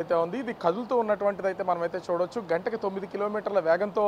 అయితే ఉంది. ఇది కదులుతూ ఉన్నటువంటిదైతే మనమైతే చూడొచ్చు. గంటకి 9 కిలోమీటర్ల వేగంతో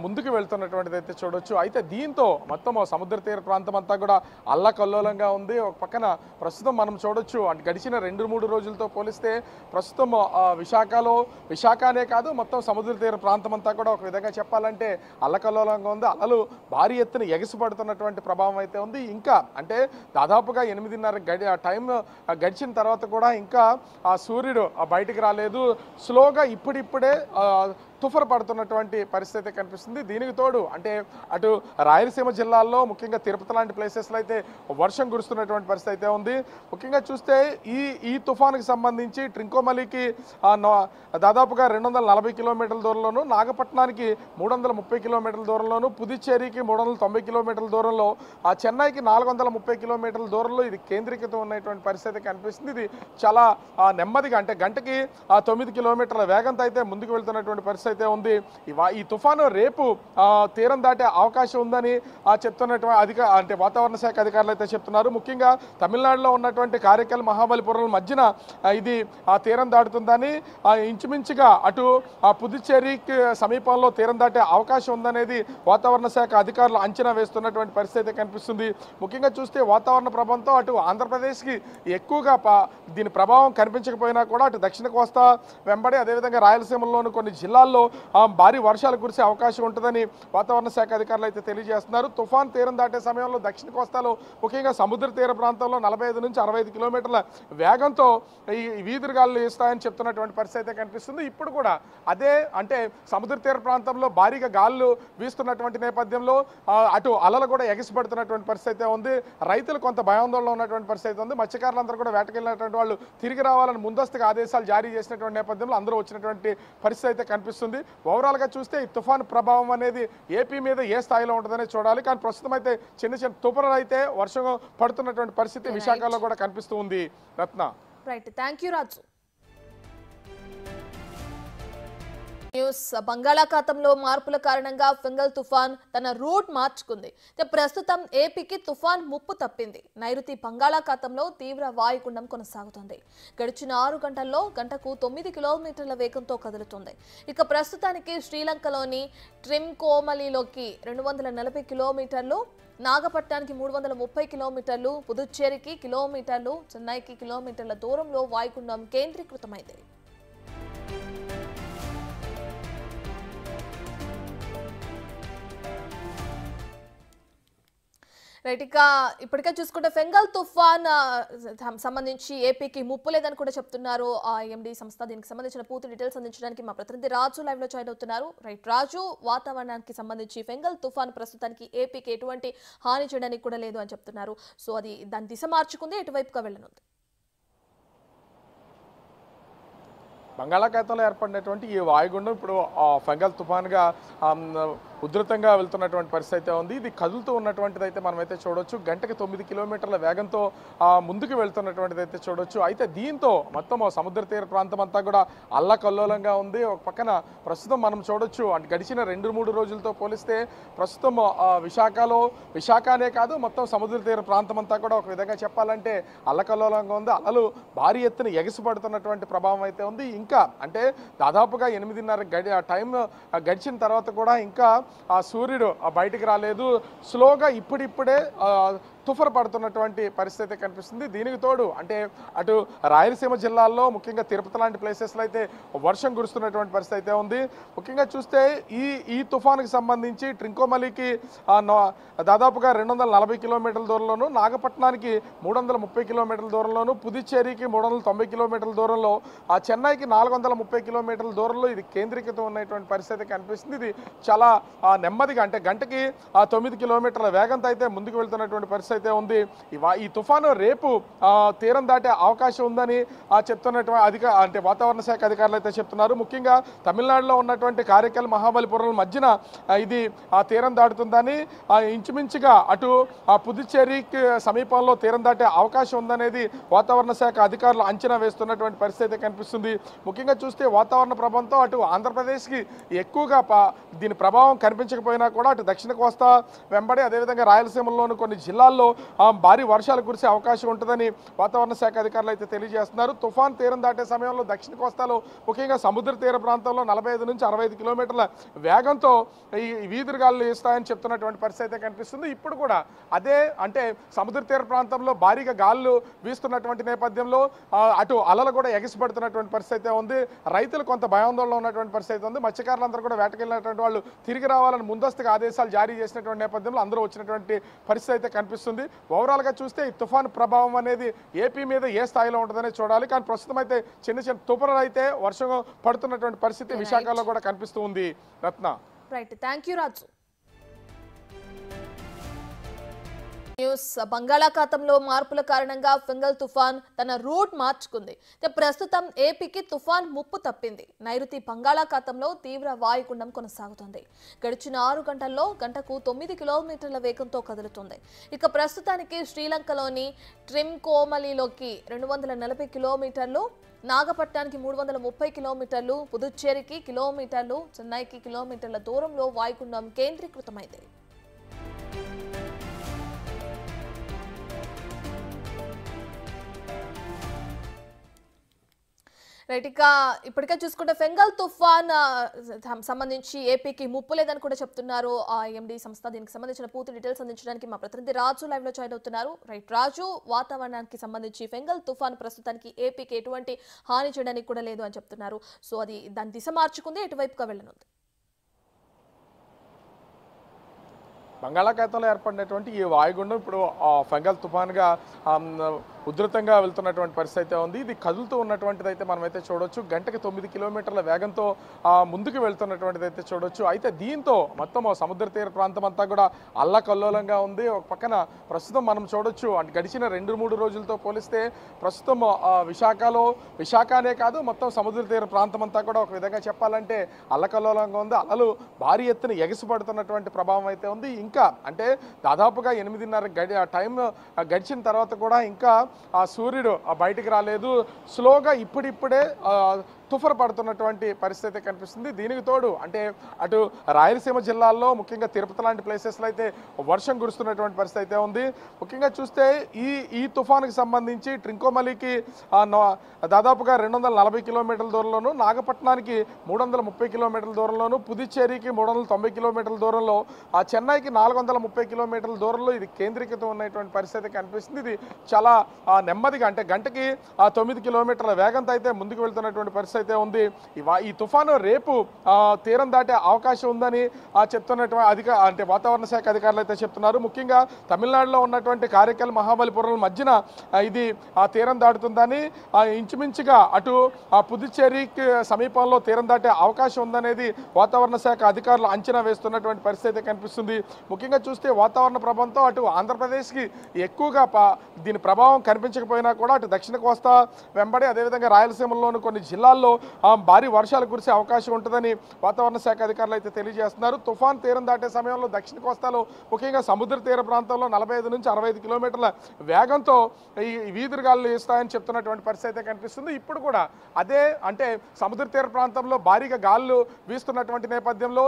ముందుకు వెళ్తున్నటువంటిదైతే చూడొచ్చు. అయితే దీంతో మొత్తం సముద్ర తీర ప్రాంతం అంతా కూడా అల్లకల్లోలంగా ఉంది. ఒక పక్కన ప్రస్తుతం మనం చూడొచ్చు, అంటే గడిచిన 2-3 రోజులతో పోలిస్తే ప్రస్తుతం విశాఖనే కాదు, మొత్తం సముద్ర తీర ప్రాంతం అంతా కూడా ఒక విధంగా చెప్పాలంటే అల్లకల్లోలంగా ఉంది. అలలు భారీ ఎత్తున ఎగసిపడుతున్నటువంటి ప్రభావం అయితే ఉంది. ఇంకా అంటే దాదాపుగా 8:30 టైం గడిచిన తర్వాత కూడా ఇంకా ఆ సూర్యుడు బయటికి రాలేదు. స్లోగా ఇప్పుడిప్పుడే తుఫరు పడుతున్నటువంటి పరిస్థితి కనిపిస్తుంది. దీనికి తోడు అంటే అటు రాయలసీమ జిల్లాల్లో ముఖ్యంగా తిరుపతి లాంటి ప్లేసెస్లో అయితే వర్షం కురుస్తున్నటువంటి పరిస్థితి అయితే ఉంది. ముఖ్యంగా చూస్తే ఈ తుఫానుకి సంబంధించి ట్రింకోమలికి దాదాపుగా 240 కిలోమీటర్ల దూరంలోను, నాగపట్నానికి 330 కిలోమీటర్ల దూరంలోను, పుదుచ్చేరికి 390 కిలోమీటర్ల దూరంలో, చెన్నైకి 430 కిలోమీటర్ల దూరంలో ఇది కేంద్రీకృతం ఉన్నటువంటి పరిస్థితి కనిపిస్తుంది. ఇది చాలా నెమ్మదిగా అంటే గంటకి 9 కిలోమీటర్ల వేగంతో అయితే ముందుకు వెళ్తున్నటువంటి పరిస్థితి అయితే ఉంది. ఈ తుఫాను రేపు తీరం దాటే అవకాశం ఉందని చెప్తున్నటువంటి వాతావరణ శాఖ అధికారులు అయితే చెప్తున్నారు. ముఖ్యంగా తమిళనాడులో ఉన్నటువంటి కారైకల్, మహాబలిపురం మధ్యన ఇది తీరం దాటుతుందని, ఇంచుమించుగా అటు పుదుచ్చేరికి సమీపంలో తీరం దాటే అవకాశం ఉందనేది వాతావరణ శాఖ అధికారులు అంచనా వేస్తున్నటువంటి పరిస్థితి కనిపిస్తుంది. ముఖ్యంగా చూస్తే వాతావరణ ప్రభావంతో అటు ఆంధ్రప్రదేశ్కి ఎక్కువగా దీని ప్రభావం కనిపించకపోయినా కూడా అటు దక్షిణ కోస్తా వెంబడి అదేవిధంగా రాయలసీమలోని కొన్ని జిల్లాల్లో భారీ వర్షాలు కురిసే అవకాశం ఉంటుందని వాతావరణ శాఖ అధికారులు అయితే తెలియజేస్తున్నారు. తుఫాన్ తీరం దాటే సమయంలో దక్షిణ కోస్తాలో ముఖ్యంగా సముద్ర తీర ప్రాంతంలో 45 నుంచి 65 కిలోమీటర్ల వేగంతో ఈ వీధురుగాలు వేస్తాయని చెప్తున్నటువంటి పరిస్థితి అయితే కనిపిస్తుంది. ఇప్పుడు కూడా అదే అంటే సముద్ర తీర ప్రాంతంలో భారీగా గాలులు వీస్తున్నటువంటి నేపథ్యంలో అటు అలలు కూడా ఎగసిపడుతున్నటువంటి పరిస్థితి అయితే ఉంది. రైతులు కొంత భయాందోళన ఉన్నటువంటి పరిస్థితి ఉంది. మత్స్యకారులందరూ కూడా వేటకెళ్ళినటువంటి వాళ్ళు తిరిగి రావాలని ముందస్తుగా ఆదేశాలు జారీ చేసినటువంటి నేపథ్యంలో అందరూ వచ్చినటువంటి పరిస్థితి అయితే కనిపిస్తుంది. ఓవరాల్గా చూస్తే ఈ తుఫాను ప్రభావం అనేది ఏపీ మీద ఏ స్థాయిలో ఉంటుందనే చూడాలి. కానీ ప్రస్తుతం అయితే చిన్న చిన్న తుఫానులు అయితే వర్షం పడుతున్నటువంటి పరిస్థితి విశాఖలో కూడా కనిపిస్తూ ఉంది. Ratna, right, thank you Raju. News. బంగాళాఖాతంలో మార్పుల కారణంగా ఫెంగల్ తుఫాన్ తన రూట్ మార్చుకుంది. ప్రస్తుతం ఏపీకి తుఫాన్ ముప్పు తప్పింది. నైరుతి బంగాళాఖాతంలో తీవ్ర వాయుగుండం కొనసాగుతుంది. గడిచిన 6 గంటల్లో గంటకు 9 కిలోమీటర్ల వేగంతో కదులుతుంది. ఇక ప్రస్తుతానికి శ్రీలంకలోని ట్రింకోమలిలోకి 240 కిలోమీటర్లు, నాగపట్నానికి 330 కిలోమీటర్లు, పుదుచ్చేరికి కిలోమీటర్లు, చెన్నైకి కిలోమీటర్ల దూరంలో వాయుగుండం కేంద్రీకృతమైంది. రైట్, ఇక ఇప్పటికే చూసుకుంటే ఫెంగల్ తుఫాన్ సంబంధించి ఏపీకి ముప్పు లేదని కూడా చెప్తున్నారు ఐఎండీ సంస్థ. దీనికి సంబంధించిన పూర్తి డీటెయిల్స్ అందించడానికి మా ప్రతినిధి రాజు లైవ్ లో జాయిన్ అవుతున్నారు. రైట్ రాజు, వాతావరణానికి సంబంధించి ఫెంగల్ తుఫాన్ ప్రస్తుతానికి ఏపీకి ఎటువంటి హాని చేయడానికి కూడా లేదు అని చెప్తున్నారు. సో అది దాని దిశ మార్చుకుంది, ఎటువైపుగా వెళ్ళనుంది? బంగాళాఖాతంలో ఏర్పడినటువంటి ఈ వాయుగుండం ఇప్పుడు ఫెంగల్ తుఫాన్గా ఉధృతంగా వెళ్తున్నటువంటి పరిస్థితి అయితే ఉంది. ఇది కదులుతూ ఉన్నటువంటిదైతే మనమైతే చూడొచ్చు. గంటకి 9 కిలోమీటర్ల వేగంతో ముందుకు వెళ్తున్నటువంటిది అయితే చూడొచ్చు. అయితే దీంతో మొత్తం సముద్ర తీర ప్రాంతం అంతా కూడా అల్లకల్లోలంగా ఉంది. ఒక పక్కన ప్రస్తుతం మనం చూడొచ్చు, అంటే గడిచిన 2-3 రోజులతో పోలిస్తే ప్రస్తుతం విశాఖనే కాదు, మొత్తం సముద్ర తీర ప్రాంతం అంతా కూడా ఒక విధంగా చెప్పాలంటే అల్లకల్లోలంగా ఉంది. అలలు భారీ ఎత్తున ఎగసిపడుతున్నటువంటి ప్రభావం అయితే ఉంది. ఇంకా అంటే దాదాపుగా 8:30 టైం గడిచిన తర్వాత కూడా ఇంకా సూర్యుడు బయటికి రాలేదు. స్లోగా ఇప్పుడిప్పుడే తుఫరు పడుతున్నటువంటి పరిస్థితి కనిపిస్తుంది. దీనికి తోడు అంటే అటు రాయలసీమ జిల్లాల్లో ముఖ్యంగా తిరుపతి లాంటి ప్లేసెస్లో అయితే వర్షం కురుస్తున్నటువంటి పరిస్థితి అయితే ఉంది. ముఖ్యంగా చూస్తే ఈ తుఫానుకి సంబంధించి ట్రింకోమలికి దాదాపుగా 240 కిలోమీటర్ల దూరంలోను, నాగపట్నానికి 330 కిలోమీటర్ల దూరంలోను, పుదుచ్చేరికి 390 కిలోమీటర్ల దూరంలో, చెన్నైకి 430 కిలోమీటర్ల దూరంలో ఇది కేంద్రీకృతం ఉన్నటువంటి పరిస్థితి కనిపిస్తుంది. ఇది చాలా నెమ్మదిగా అంటే గంటకి 9 కిలోమీటర్ల వేగంతో అయితే ముందుకు వెళ్తున్నటువంటి పరిస్థితి అయితే ఉంది. ఈ తుఫాను రేపు తీరం దాటే అవకాశం ఉందని చెప్తున్నటువంటి వాతావరణ శాఖ అధికారులు అయితే చెప్తున్నారు. ముఖ్యంగా తమిళనాడులో ఉన్నటువంటి కారైకల్, మహాబలిపురం మధ్యన ఇది తీరం దాటుతుందని, ఇంచుమించుగా అటు పుదుచ్చేరికి సమీపంలో తీరం దాటే అవకాశం ఉందనేది వాతావరణ శాఖ అధికారులు అంచనా వేస్తున్నటువంటి పరిస్థితి కనిపిస్తుంది. ముఖ్యంగా చూస్తే వాతావరణ ప్రభావంతో అటు ఆంధ్రప్రదేశ్కి ఎక్కువగా దీని ప్రభావం కనిపించకపోయినా కూడా అటు దక్షిణ కోస్తా వెంబడి అదేవిధంగా రాయలసీమలోని కొన్ని జిల్లాల్లో జిల్లాల్లో భారీ వర్షాలు కురిసే అవకాశం ఉంటుందని వాతావరణ శాఖ అధికారులు అయితే తెలియజేస్తున్నారు. తుఫాన్ తీరం దాటే సమయంలో దక్షిణ కోస్తాలో ముఖ్యంగా సముద్ర తీర ప్రాంతంలో 45 నుంచి 65 కిలోమీటర్ల వేగంతో ఈ వీధురుగాలు వేస్తాయని చెప్తున్నటువంటి పరిస్థితి అయితే కనిపిస్తుంది. ఇప్పుడు కూడా అదే అంటే సముద్ర తీర ప్రాంతంలో భారీగా గాలులు వీస్తున్నటువంటి నేపథ్యంలో అటు అలలు కూడా ఎగసిపడుతున్నటువంటి పరిస్థితి అయితే ఉంది. రైతులు కొంత భయాందోళనలో ఉన్నటువంటి పరిస్థితి ఉంది. మత్స్యకారులందరూ కూడా వేటకెళ్ళినటువంటి వాళ్ళు తిరిగి రావాలని ముందస్తుగా ఆదేశాలు జారీ చేసినటువంటి నేపథ్యంలో అందరూ వచ్చినటువంటి పరిస్థితి అయితే కనిపిస్తుంది. ఓవరాల్గా చూస్తే ఈ తుఫాను ప్రభావం అనేది ఏపీ మీద ఏ స్థాయిలో ఉంటుందనే చూడాలి. కానీ ప్రస్తుతం అయితే చిన్న చిన్న తుఫానులు అయితే వర్షం పడుతున్నటువంటి పరిస్థితి విశాఖలో కూడా కనిపిస్తూ ఉంది. Ratna right, thank you Raju. News బంగాళాఖాతంలో మార్పుల కారణంగా ఫెంగల్ తుఫాన్ తన రూట్ మార్చుకుంది. ప్రస్తుతం ఏపీకి తుఫాన్ ముప్పు తప్పింది. నైరుతి బంగాళాఖాతంలో తీవ్ర వాయుగుండం కొనసాగుతుంది. గడిచిన 6 గంటల్లో గంటకు 9 కిలోమీటర్ల వేగంతో కదులుతుంది. ఇక ప్రస్తుతానికి శ్రీలంకలోని ట్రింకోమలిలోకి 240 కిలోమీటర్లు, నాగపట్నానికి 330 కిలోమీటర్లు, పుదుచ్చేరికి కిలోమీటర్లు, చెన్నైకి కిలోమీటర్ల దూరంలో వాయుగుండం కేంద్రీకృతమైంది. రైట్, ఇక ఇప్పటికే చూసుకుంటే ఫెంగల్ తుఫాన్ సంబంధించి ఏపీకి ముప్పు లేదని కూడా చెప్తున్నారు ఎండి సంస్థ. దీనికి సంబంధించిన పూర్తి డీటెయిల్స్ అందించడానికి మా ప్రతినిధి రాజు లైవ్ లో జాయిన్ అవుతున్నారు. రైట్ రాజు, వాతావరణానికి సంబంధించి ఫెంగల్ తుఫాన్ ప్రస్తుతానికి ఏపీకి ఎటువంటి హాని చేయడానికి కూడా లేదు అని చెప్తున్నారు. సో అది దాని దిశ మార్చుకుంది, ఎటువైపుగా వెళ్ళనుంది? బంగాళాఖాతంలో ఏర్పడినటువంటి ఈ వాయుగుండం ఇప్పుడు ఫెంగల్ తుఫాన్గా ఉధృతంగా వెళ్తున్నటువంటి పరిస్థితి అయితే ఉంది. ఇది కదులుతూ ఉన్నటువంటిది అయితే మనమైతే చూడొచ్చు. గంటకి 9 కిలోమీటర్ల వేగంతో ముందుకు వెళ్తున్నటువంటిది అయితే చూడొచ్చు. అయితే దీంతో మొత్తం సముద్ర తీర ప్రాంతం అంతా కూడా అల్లకల్లోలంగా ఉంది. ఒక పక్కన ప్రస్తుతం మనం చూడొచ్చు, అంటే గడిచిన 2-3 రోజులతో పోలిస్తే ప్రస్తుతం విశాఖనే కాదు మొత్తం సముద్ర తీర ప్రాంతం అంతా కూడా ఒక విధంగా చెప్పాలంటే అల్లకల్లోలంగా ఉంది. అలలు భారీ ఎత్తున ఎగసిపడుతున్నటువంటి ప్రభావం అయితే ఉంది. ఇంకా అంటే దాదాపుగా 8:30 టైం గడిచిన తర్వాత కూడా ఇంకా ఆ సూర్యుడు బయటికి రాలేదు. స్లోగా ఇప్పుడిప్పుడే తుఫాను పడుతున్నటువంటి పరిస్థితి కనిపిస్తుంది. దీనికి తోడు అంటే అటు రాయలసీమ జిల్లాల్లో ముఖ్యంగా తిరుపతి లాంటి ప్లేసెస్లో అయితే వర్షం కురుస్తున్నటువంటి పరిస్థితి అయితే ఉంది. ముఖ్యంగా చూస్తే ఈ తుఫానుకి సంబంధించి ట్రింకోమలికి దాదాపుగా 240 కిలోమీటర్ల దూరంలోను, నాగపట్నానికి 330 కిలోమీటర్ల దూరంలోను, పుదుచ్చేరికి 390 కిలోమీటర్ల దూరంలో, చెన్నైకి 430 కిలోమీటర్ల దూరంలో ఇది కేంద్రీకృతం ఉన్నటువంటి పరిస్థితి కనిపిస్తుంది. ఇది చాలా నెమ్మదిగా అంటే గంటకి 9 కిలోమీటర్ల వేగంతో అయితే ముందుకు వెళ్తున్నటువంటి పరిస్థితి అయితే ఉంది. ఈ తుఫాను రేపు తీరం దాటే అవకాశం ఉందని చెప్తున్నటువంటి వాతావరణ శాఖ అధికారులు అయితే చెప్తున్నారు. ముఖ్యంగా తమిళనాడులో ఉన్నటువంటి కారైకల్, మహాబలిపురం మధ్యన ఇది తీరం దాటుతుందని, ఇంచుమించుగా అటు పుదుచ్చేరికి సమీపంలో తీరం దాటే అవకాశం ఉందనేది వాతావరణ శాఖ అధికారులు అంచనా వేస్తున్నటువంటి పరిస్థితి కనిపిస్తుంది. ముఖ్యంగా చూస్తే వాతావరణ ప్రభావంతో అటు ఆంధ్రప్రదేశ్కి ఎక్కువగా దీని ప్రభావం కనిపించకపోయినా కూడా అటు దక్షిణ కోస్తా వెంబడి అదేవిధంగా రాయలసీమలోని కొన్ని జిల్లాల్లో భారీ వర్షాలు కురిసే అవకాశం ఉంటుందని వాతావరణ శాఖ అధికారులు అయితే తెలియజేస్తున్నారు. తుఫాన్ తీరం దాటే సమయంలో దక్షిణ కోస్తాలో ముఖ్యంగా సముద్ర తీర ప్రాంతంలో 45 నుంచి 65 కిలోమీటర్ల వేగంతో ఈ వీధురుగాలు వేస్తాయని చెప్తున్నటువంటి పరిస్థితి అయితే కనిపిస్తుంది. ఇప్పుడు కూడా అదే అంటే సముద్ర తీర ప్రాంతంలో భారీగా గాలులు వీస్తున్నటువంటి నేపథ్యంలో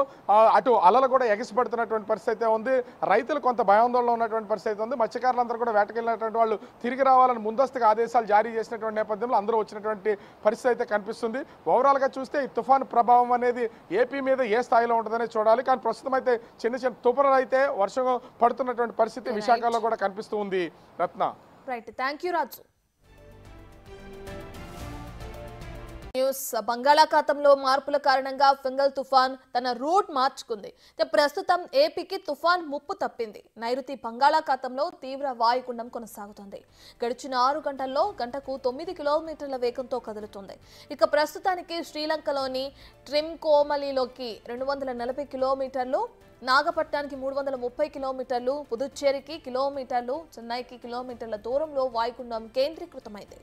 అటు అలలు కూడా ఎగసిపడుతున్నటువంటి పరిస్థితి అయితే ఉంది. రైతులు కొంత భయాందోళనలో ఉన్నటువంటి పరిస్థితి ఉంది. మత్స్యకారులందరూ కూడా వేటకెళ్ళినటువంటి వాళ్ళు తిరిగి రావాలని ముందస్తుగా ఆదేశాలు జారీ చేసినటువంటి నేపథ్యంలో అందరూ వచ్చినటువంటి పరిస్థితి అయితే కనిపిస్తుంది. ఓవరాల్గా చూస్తే ఈ తుఫాను ప్రభావం అనేది ఏపీ మీద ఏ స్థాయిలో ఉంటుందనే చూడాలి. కానీ ప్రస్తుతం అయితే చిన్న చిన్న తుఫానులు అయితే వర్షం పడుతున్నటువంటి పరిస్థితి విశాఖలో కూడా కనిపిస్తూ ఉంది. Ratna right, thank you Raju. News బంగాళాఖాతంలో మార్పుల కారణంగా ఫెంగల్ తుఫాన్ తన రూట్ మార్చుకుంది. ప్రస్తుతం ఏపీకి తుఫాన్ ముప్పు తప్పింది. నైరుతి బంగాళాఖాతంలో తీవ్ర వాయుగుండం కొనసాగుతుంది. గడిచిన 6 గంటల్లో గంటకు 9 కిలోమీటర్ల వేగంతో కదులుతుంది. ఇక ప్రస్తుతానికి శ్రీలంకలోని ట్రింకోమలిలోకి 240 కిలోమీటర్లు, నాగపట్నానికి 330 కిలోమీటర్లు, పుదుచ్చేరికి కిలోమీటర్లు, చెన్నైకి కిలోమీటర్ల దూరంలో వాయుగుండం కేంద్రీకృతమైంది.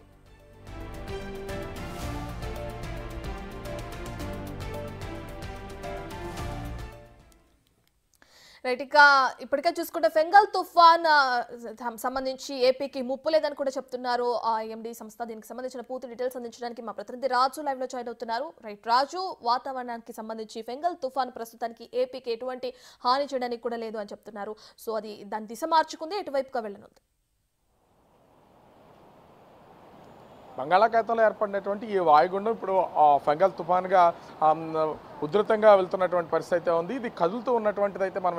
రైట్ ఇక ఇప్పటికే చూసుకుంటే ఫెంగల్ తుఫాన్ సంబంధించి ఏపీకి ముప్పు లేదని కూడా చెప్తున్నారు ఐఎండీ సంస్థ. దీనికి సంబంధించిన పూర్తి డీటెయిల్స్ అందించడానికి మా ప్రతినిధి రాజు లైవ్ లో జాయిన్ అవుతున్నారు. రైట్ రాజు, వాతావరణానికి సంబంధించి ఫెంగల్ తుఫాన్ ప్రస్తుతానికి ఏపీకి ఎటువంటి హాని చేయడానికి కూడా లేదు అని చెప్తున్నారు. సో అది దాని దిశ మార్చుకుంది, ఎటువైపుగా వెళ్ళనుంది? బంగాళాఖాతంలో ఏర్పడినటువంటి ఈ వాయుగుండం ఇప్పుడు ఫెంగల్ తుఫాన్గా ఉధృతంగా వెళ్తున్నటువంటి పరిస్థితి అయితే ఉంది. ఇది కదులుతూ ఉన్నటువంటిది అయితే మనం